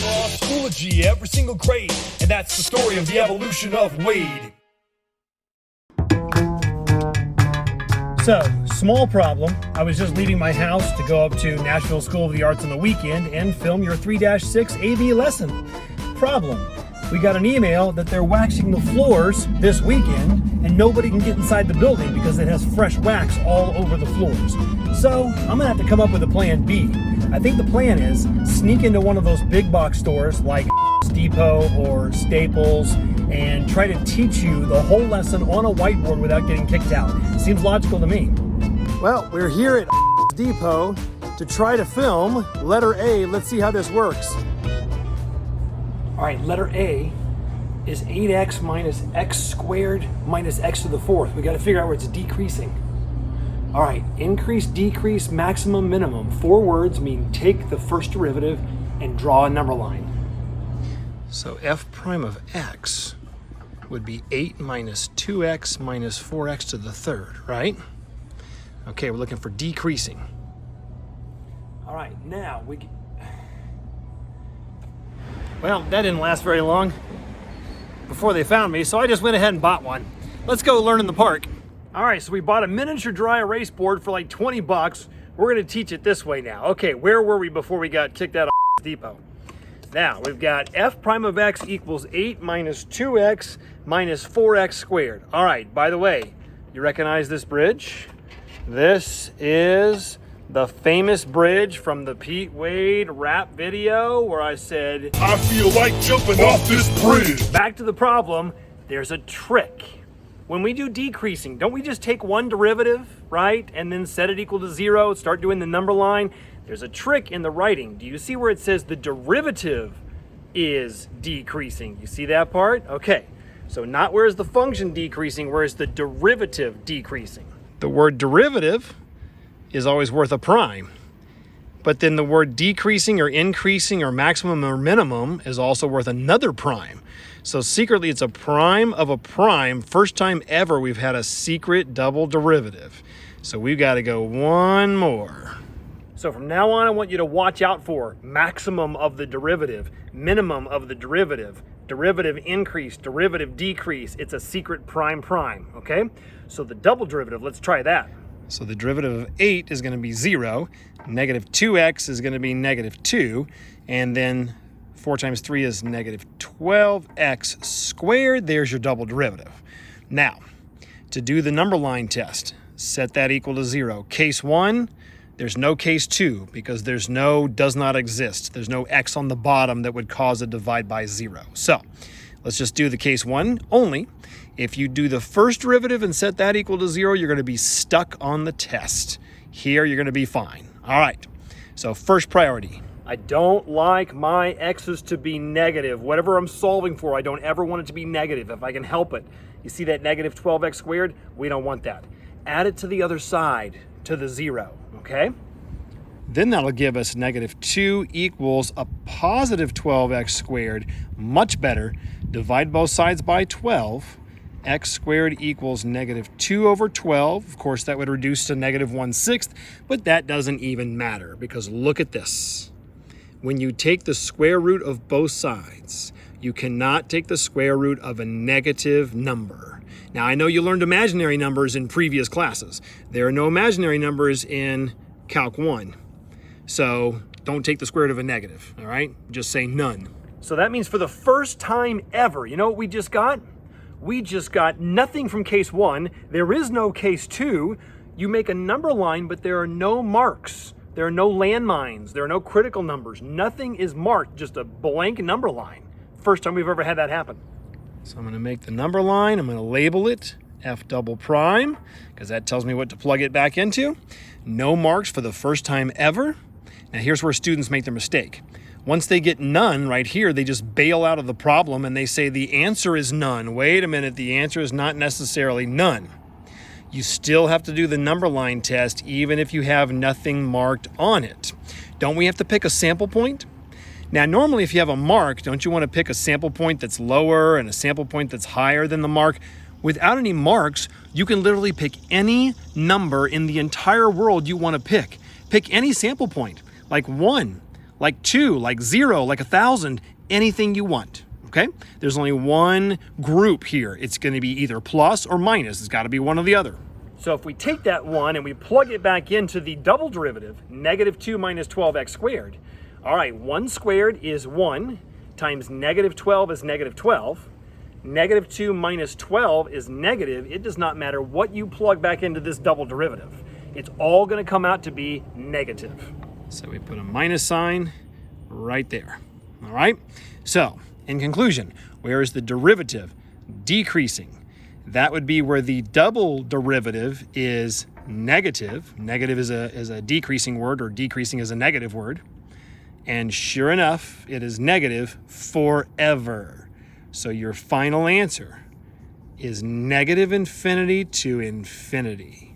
Schoology every single grade, and that's the story of the evolution of Wade. So, small problem. I was just leaving my house to go up to Nashville School of the Arts on the weekend and film your 3-6 AV lesson. Problem. We got an email that they're waxing the floors this weekend and nobody can get inside the building because it has fresh wax all over the floors. So, I'm gonna have to come up with a plan B. I think the plan is sneak into one of those big box stores like Depot or Staples and try to teach you the whole lesson on a whiteboard without getting kicked out. Seems logical to me. Well, we're here at Depot to try to film letter A. Let's see how this works. All right, letter A is 8x minus x squared minus x to the fourth. We got to figure out where it's decreasing. All right, increase, decrease, maximum, minimum. 4 words mean take the first derivative and draw a number line. So f prime of x would be 8 minus 2x minus 4x to the third, right? Okay, we're looking for decreasing. All right, now well, that didn't last very long before they found me, so I just went ahead and bought one. Let's go learn in the park. All right, so we bought a miniature dry erase board for like 20 bucks. We're gonna teach it this way now. Okay, where were we before we got kicked out of Depot? Now, we've got f prime of x equals 8 minus 2x minus 4x squared. All right, by the way, you recognize this bridge? This is the famous bridge from the Pete Wade rap video where I said, I feel like jumping off this bridge. Back to the problem, there's a trick. When we do decreasing, don't we just take one derivative, right? And then set it equal to 0, start doing the number line? There's a trick in the writing. Do you see where it says the derivative is decreasing? You see that part? Okay, so not where is the function decreasing, where is the derivative decreasing? The word derivative is always worth a prime. But then the word decreasing or increasing or maximum or minimum is also worth another prime. So secretly it's a prime of a prime. First time ever we've had a secret double derivative. So we've got to go one more. So from now on, I want you to watch out for maximum of the derivative, minimum of the derivative, derivative increase, derivative decrease. It's a secret prime, okay? So the double derivative, let's try that. So the derivative of 8 is going to be 0, negative 2x is going to be negative 2, and then 4 times 3 is negative 12x squared. There's your double derivative. Now, to do the number line test, set that equal to 0. Case 1, there's no case 2 because there's no does not exist. There's no x on the bottom that would cause a divide by 0. So let's just do the case 1 only. If you do the first derivative and set that equal to 0, you're going to be stuck on the test. Here, you're going to be fine. All right, so first priority. I don't like my x's to be negative. Whatever I'm solving for, I don't ever want it to be negative if I can help it. You see that negative 12x squared? We don't want that. Add it to the other side, to the 0, okay? Then that'll give us negative 2 equals a positive 12x squared. Much better. Divide both sides by 12. X squared equals negative 2 over 12. Of course, that would reduce to negative 1/6, but that doesn't even matter because look at this. When you take the square root of both sides, you cannot take the square root of a negative number. Now, I know you learned imaginary numbers in previous classes. There are no imaginary numbers in Calc 1. So don't take the square root of a negative, all right? Just say none. So that means for the first time ever, you know what we just got? We just got nothing from case 1. There is no case 2. You make a number line, but there are no marks. There are no landmines. There are no critical numbers. Nothing is marked, just a blank number line. First time we've ever had that happen. So I'm going to make the number line. I'm going to label it F double prime because that tells me what to plug it back into. No marks for the first time ever. Now here's where students make their mistake. Once they get none right here, they just bail out of the problem and they say the answer is none. Wait a minute, the answer is not necessarily none. You still have to do the number line test even if you have nothing marked on it. Don't we have to pick a sample point? Now, normally if you have a mark, don't you want to pick a sample point that's lower and a sample point that's higher than the mark? Without any marks, you can literally pick any number in the entire world you want to pick. Pick any sample point, like 1, like 2, like 0, like 1,000, anything you want, okay? There's only one group here. It's going to be either plus or minus. It's got to be one or the other. So if we take that 1 and we plug it back into the double derivative, negative 2 minus 12x squared, all right, 1 squared is 1 times negative 12 is negative 12. Negative 2 minus 12 is negative. It does not matter what you plug back into this double derivative. It's all going to come out to be negative. So we put a minus sign right there. All right? So, in conclusion, where is the derivative? Decreasing. That would be where the double derivative is negative. Negative is a decreasing word, or decreasing is a negative word. And sure enough, it is negative forever. So your final answer is negative infinity to infinity.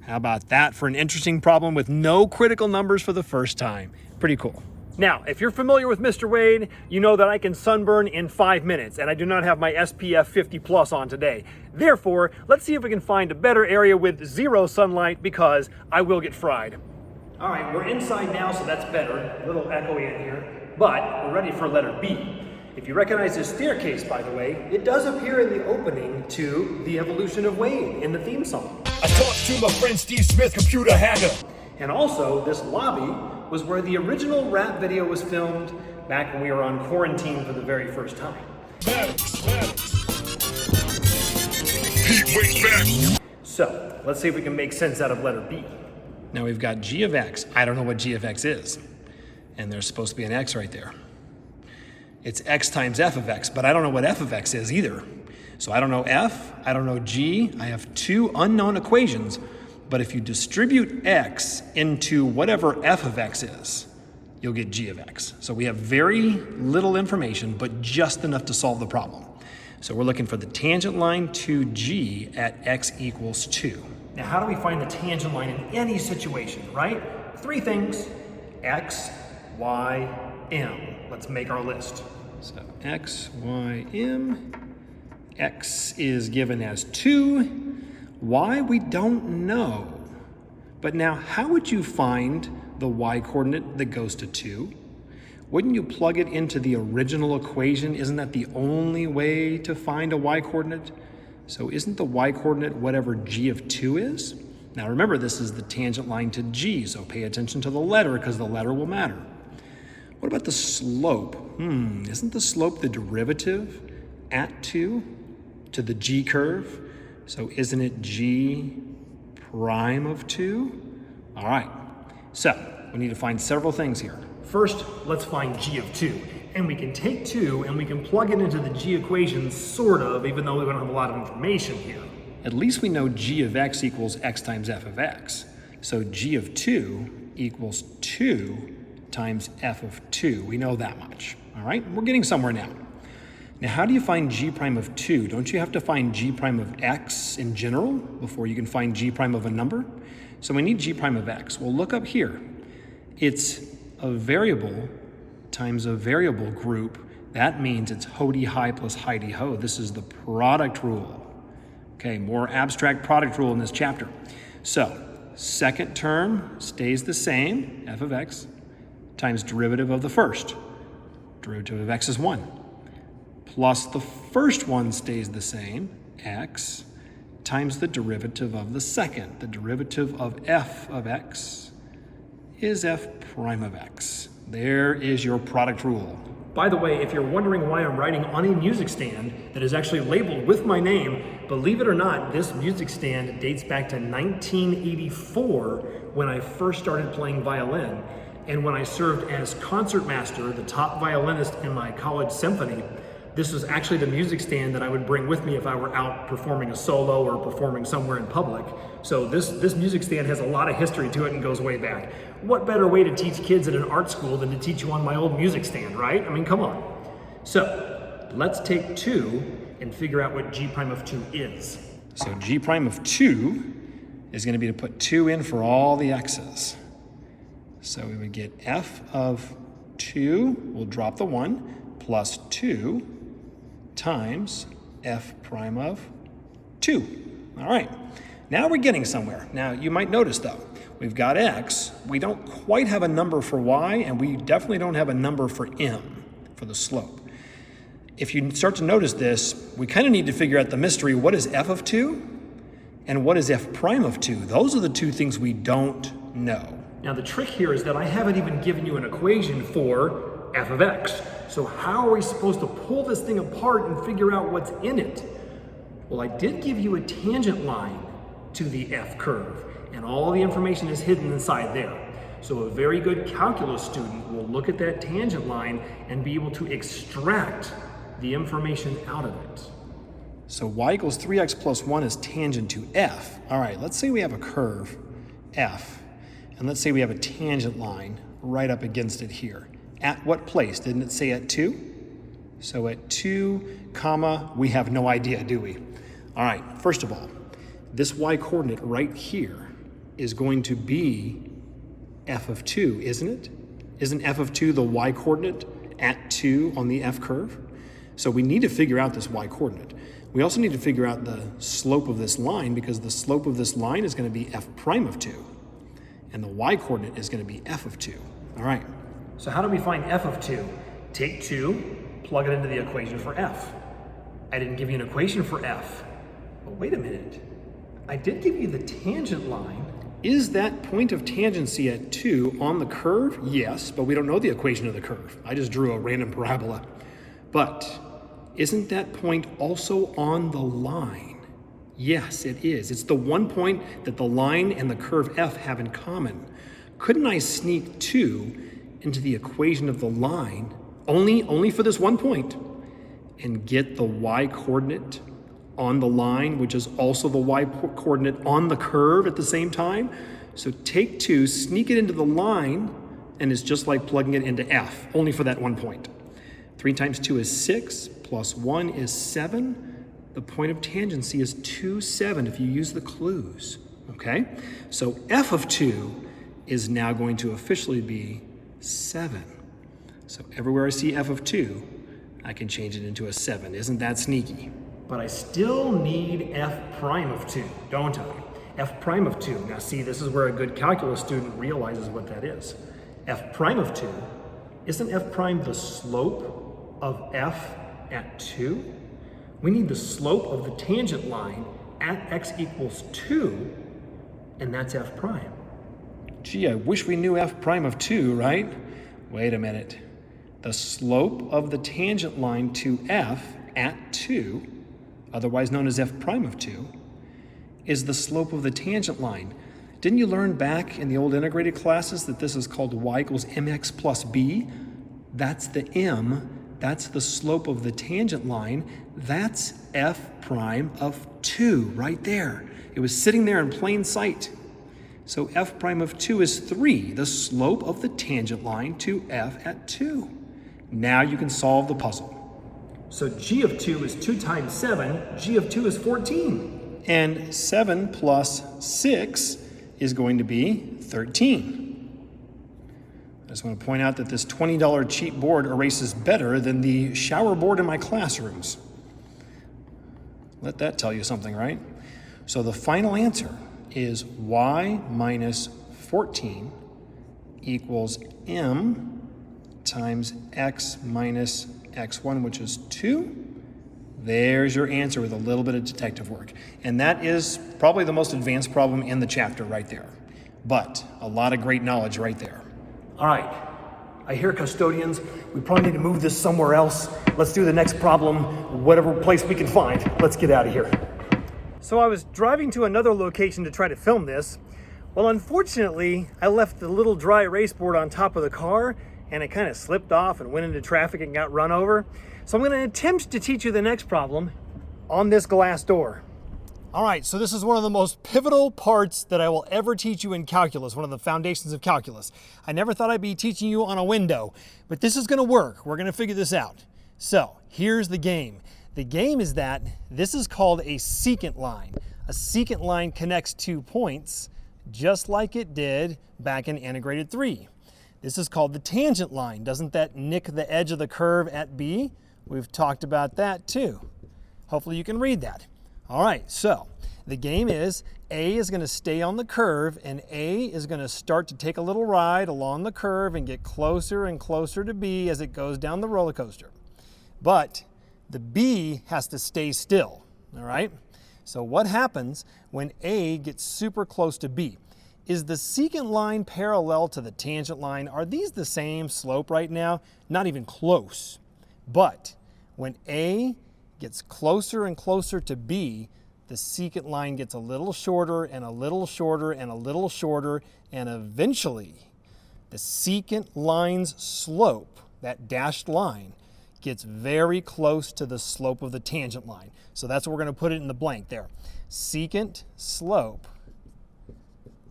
How about that for an interesting problem with no critical numbers for the first time? Pretty cool. Now, if you're familiar with Mr. Wade, you know that I can sunburn in 5 minutes, and I do not have my SPF 50 plus on today. Therefore, let's see if we can find a better area with 0 sunlight, because I will get fried. All right, we're inside now, so that's better. A little echoey in here, but we're ready for letter B. If you recognize this staircase, by the way, it does appear in the opening to The Evolution of Wade in the theme song. I talked to my friend Steve Smith, computer hacker. And also, this lobby was where the original rap video was filmed back when we were on quarantine for the very first time. Maddox. Pete, wait back. So, let's see if we can make sense out of letter B. Now we've got g of x. I don't know what g of x is. And there's supposed to be an x right there. It's x times f of x, but I don't know what f of x is either. So I don't know f, I don't know g. I have 2 unknown equations, but if you distribute x into whatever f of x is, you'll get g of x. So we have very little information, but just enough to solve the problem. So we're looking for the tangent line to g at x equals 2. Now, how do we find the tangent line in any situation, right? 3 things: x, y, m. Let's make our list. So x, y, m. X is given as 2. Y we don't know. But now, how would you find the y coordinate that goes to 2? Wouldn't you plug it into the original equation? Isn't that the only way to find a y coordinate? So isn't the y coordinate whatever g of 2 is? Now remember, this is the tangent line to g, so pay attention to the letter, because the letter will matter. What about the slope? Isn't the slope the derivative at 2 to the g curve? So isn't it g prime of 2? All right, so we need to find several things here. First, let's find g of 2. And we can take 2 and we can plug it into the g equation, sort of, even though we don't have a lot of information here. At least we know g of x equals x times f of x. So g of 2 equals 2 times f of 2. We know that much. All right, we're getting somewhere now. Now, how do you find g prime of 2? Don't you have to find g prime of x in general before you can find g prime of a number? So we need g prime of x. Well, look up here. It's a variable times a variable group. That means it's ho-de-hi plus hi-de-ho. This is the product rule. Okay, more abstract product rule in this chapter. So, second term stays the same, f of x, times derivative of the first. Derivative of x is 1. Plus the first one stays the same, x, times the derivative of the second. The derivative of f of x is f prime of x. There is your product rule. By the way, if you're wondering why I'm writing on a music stand that is actually labeled with my name, believe it or not, this music stand dates back to 1984 when I first started playing violin. And when I served as concertmaster, the top violinist in my college symphony, this was actually the music stand that I would bring with me if I were out performing a solo or performing somewhere in public. So this music stand has a lot of history to it and goes way back. What better way to teach kids at an art school than to teach you on my old music stand, right? I mean, come on. So let's take 2 and figure out what g prime of 2 is. So g prime of 2 is going to be to put 2 in for all the x's. So we would get f of 2, we'll drop the 1, plus 2 times f prime of 2. All right, now we're getting somewhere. Now you might notice though, We've got x. We don't quite have a number for y, and we definitely don't have a number for m, for the slope. If you start to notice this, we kind of need to figure out the mystery. What is f of 2? And what is f prime of 2? Those are the two things we don't know. Now the trick here is that I haven't even given you an equation for f of x. So how are we supposed to pull this thing apart and figure out what's in it? Well, I did give you a tangent line to the f curve, and all the information is hidden inside there. So a very good calculus student will look at that tangent line and be able to extract the information out of it. So y equals 3x plus 1 is tangent to f. All right, let's say we have a curve, f, and let's say we have a tangent line right up against it here. At what place? Didn't it say at 2? So at 2, comma, we have no idea, do we? All right, first of all, this y-coordinate right here is going to be f of 2, isn't it? Isn't f of 2 the y-coordinate at 2 on the f curve? So we need to figure out this y-coordinate. We also need to figure out the slope of this line, because the slope of this line is going to be f prime of 2. And the y-coordinate is going to be f of 2. All right. So how do we find f of 2? Take 2, plug it into the equation for f. I didn't give you an equation for f. But wait a minute. I did give you the tangent line. Is that point of tangency at 2 on the curve? Yes, but we don't know the equation of the curve. I just drew a random parabola. But isn't that point also on the line? Yes, it is. It's the one point that the line and the curve f have in common. Couldn't I sneak 2 into the equation of the line, only for this one point, and get the y-coordinate on the line, which is also the y-coordinate on the curve at the same time? So take 2, sneak it into the line, and it's just like plugging it into f, only for that one point. 3 times 2 is 6, plus 1 is 7. The point of tangency is 2, 7 if you use the clues, okay? So f of 2 is now going to officially be 7. So everywhere I see f of 2, I can change it into a 7. Isn't that sneaky? But I still need f prime of 2, don't I? F prime of 2. Now see, this is where a good calculus student realizes what that is. F prime of 2, isn't f prime the slope of f at 2? We need the slope of the tangent line at x equals 2, and that's f prime. Gee, I wish we knew f prime of 2, right? Wait a minute. The slope of the tangent line to f at 2, otherwise known as f prime of 2, is the slope of the tangent line. Didn't you learn back in the old integrated classes that this is called y equals mx plus b? That's the m. That's the slope of the tangent line. That's f prime of 2 right there. It was sitting there in plain sight. So f prime of 2 is 3, the slope of the tangent line to f at 2. Now you can solve the puzzle. So g of 2 is 2 times 7. G of 2 is 14. And 7 plus 6 is going to be 13. I just want to point out that this $20 cheap board erases better than the shower board in my classrooms. Let that tell you something, right? So the final answer is y minus 14 equals m times x minus x1, which is 2. There's your answer with a little bit of detective work. And that is probably the most advanced problem in the chapter right there. But a lot of great knowledge right there. All right, I hear custodians. We probably need to move this somewhere else. Let's do the next problem, whatever place we can find. Let's get out of here. So I was driving to another location to try to film this. Well, unfortunately, I left the little dry erase board on top of the car, and it kind of slipped off and went into traffic and got run over. So I'm going to attempt to teach you the next problem on this glass door. All right, so this is one of the most pivotal parts that I will ever teach you in calculus, one of the foundations of calculus. I never thought I'd be teaching you on a window, but this is going to work. We're going to figure this out. So here's the game. The game is that this is called a secant line. A secant line connects 2 points, just like it did back in integrated 3. This is called the tangent line. Doesn't that nick the edge of the curve at B? We've talked about that too. Hopefully you can read that. All right, so the game is A is going to stay on the curve, and A is going to start to take a little ride along the curve and get closer and closer to B as it goes down the roller coaster. But the B has to stay still, all right? So what happens when A gets super close to B? Is the secant line parallel to the tangent line? Are these the same slope right now? Not even close. But when A gets closer and closer to B, the secant line gets a little shorter and a little shorter and a little shorter, and eventually the secant line's slope, that dashed line, gets very close to the slope of the tangent line. So that's what we're going to put it in the blank there. Secant slope,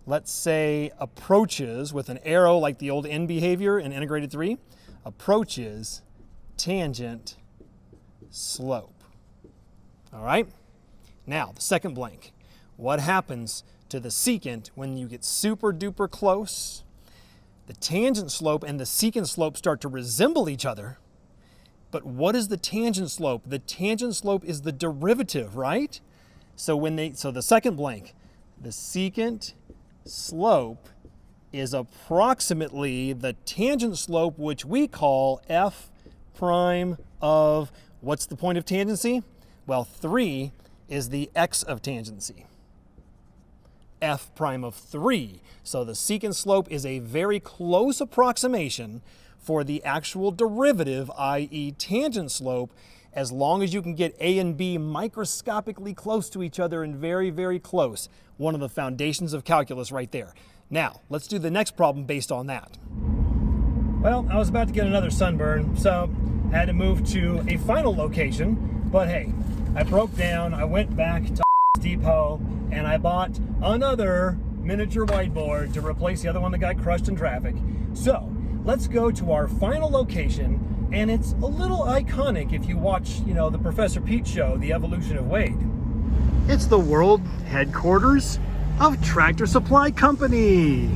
let's say, approaches with an arrow like the old N behavior in integrated 3, approaches tangent slope. All right? Now, the second blank. What happens to the secant when you get super duper close? The tangent slope and the secant slope start to resemble each other. But what is the tangent slope? The tangent slope is the derivative, right? So the second blank, the secant slope is approximately the tangent slope, which we call f prime of, what's the point of tangency? Well, 3 is the x of tangency, f prime of 3. So the secant slope is a very close approximation for the actual derivative, i.e. tangent slope, as long as you can get A and B microscopically close to each other and very, very close. One of the foundations of calculus right there. Now, let's do the next problem based on that. Well, I was about to get another sunburn, so I had to move to a final location, but hey, I broke down, I went back to Depot, and I bought another miniature whiteboard to replace the other one that got crushed in traffic. So, let's go to our final location, and it's a little iconic if you watch, the Professor Pete show, The Evolution of Wade. It's the world headquarters of Tractor Supply Company.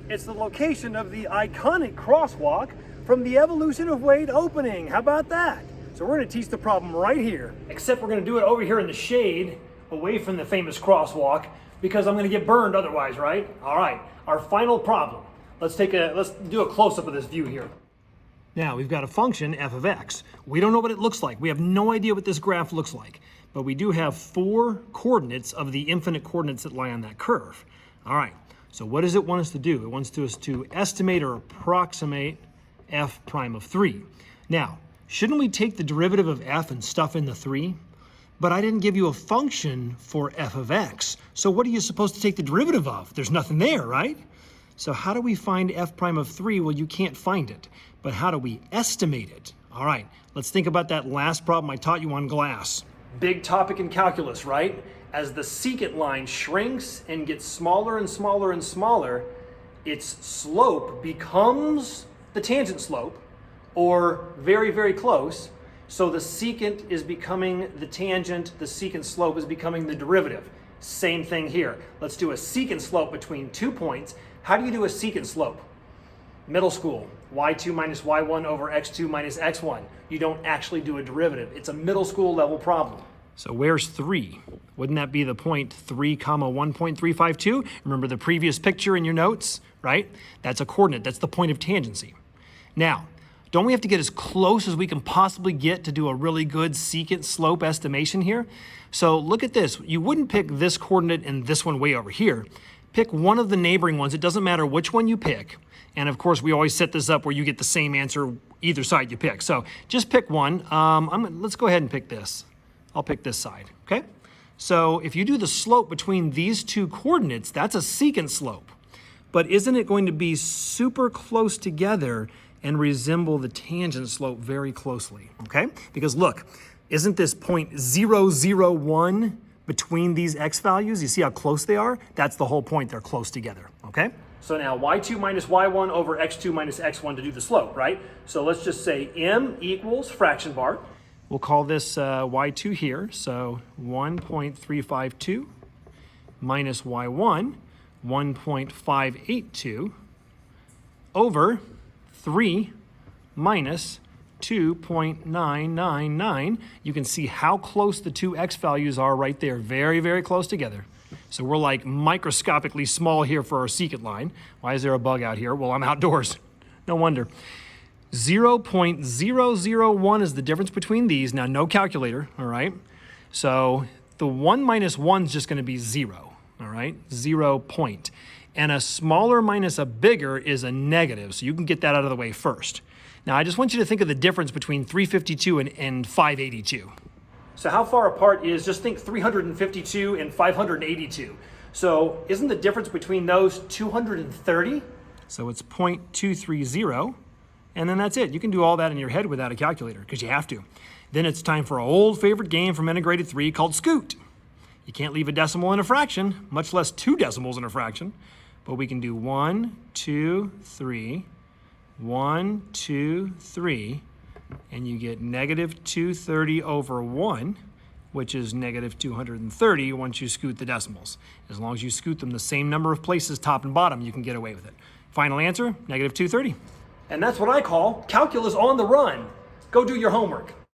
It's the location of the iconic crosswalk from the Evolution of Wade opening. How about that? So we're going to teach the problem right here, except we're going to do it over here in the shade, away from the famous crosswalk, because I'm going to get burned otherwise, right? All right, our final problem. Let's do a close-up of this view here. Now, we've got a function, f of x. We don't know what it looks like. We have no idea what this graph looks like. But we do have 4 coordinates of the infinite coordinates that lie on that curve. All right, so what does it want us to do? It wants us to estimate or approximate f prime of 3. Now, shouldn't we take the derivative of f and stuff in the 3? But I didn't give you a function for f of x. So what are you supposed to take the derivative of? There's nothing there, right? So how do we find f prime of 3? Well, you can't find it. But how do we estimate it? All right, let's think about that last problem I taught you on glass. Big topic in calculus, right? As the secant line shrinks and gets smaller and smaller and smaller, its slope becomes the tangent slope, or very, very close. So the secant is becoming the tangent, the secant slope is becoming the derivative. Same thing here. Let's do a secant slope between 2 points. How do you do a secant slope? Middle school, y2 minus y1 over x2 minus x1. You don't actually do a derivative. It's a middle school level problem. So where's 3? Wouldn't that be the point 3 comma 1.352? Remember the previous picture in your notes, right? That's a coordinate. That's the point of tangency. Now, don't we have to get as close as we can possibly get to do a really good secant slope estimation here? So look at this. You wouldn't pick this coordinate and this one way over here. Pick one of the neighboring ones. It doesn't matter which one you pick. And of course, we always set this up where you get the same answer either side you pick. So just pick one. Let's go ahead and pick this. I'll pick this side, okay? So if you do the slope between these 2 coordinates, that's a secant slope. But isn't it going to be super close together and resemble the tangent slope very closely, okay? Because look, isn't this point 001 between these x values? You see how close they are? That's the whole point, they're close together, okay? So now y2 minus y1 over x2 minus x1 to do the slope, right? So let's just say m equals fraction bar. We'll call this y2 here, so 1.352 minus y1, 1.582 over 3 minus 2.999. You can see how close the two x values are right there. Very, very close together. So we're like microscopically small here for our secant line. Why is there a bug out here? Well, I'm outdoors. No wonder. 0.001 is the difference between these. Now, no calculator, all right? So the 1 minus 1 is just going to be 0, all right? 0 point. And a smaller minus a bigger is a negative, so you can get that out of the way first. Now, I just want you to think of the difference between 352 and 582. So how far apart is, just think 352 and 582. So isn't the difference between those 230? So it's 0.230, and then that's it. You can do all that in your head without a calculator, because you have to. Then it's time for an old favorite game from integrated 3 called Scoot. You can't leave a decimal in a fraction, much less 2 decimals in a fraction. But we can do 1, 2, 3, 1, 2, 3, and you get negative 230 over 1, which is negative 230 once you scoot the decimals. As long as you scoot them the same number of places, top and bottom, you can get away with it. Final answer, negative 230. And that's what I call calculus on the run. Go do your homework.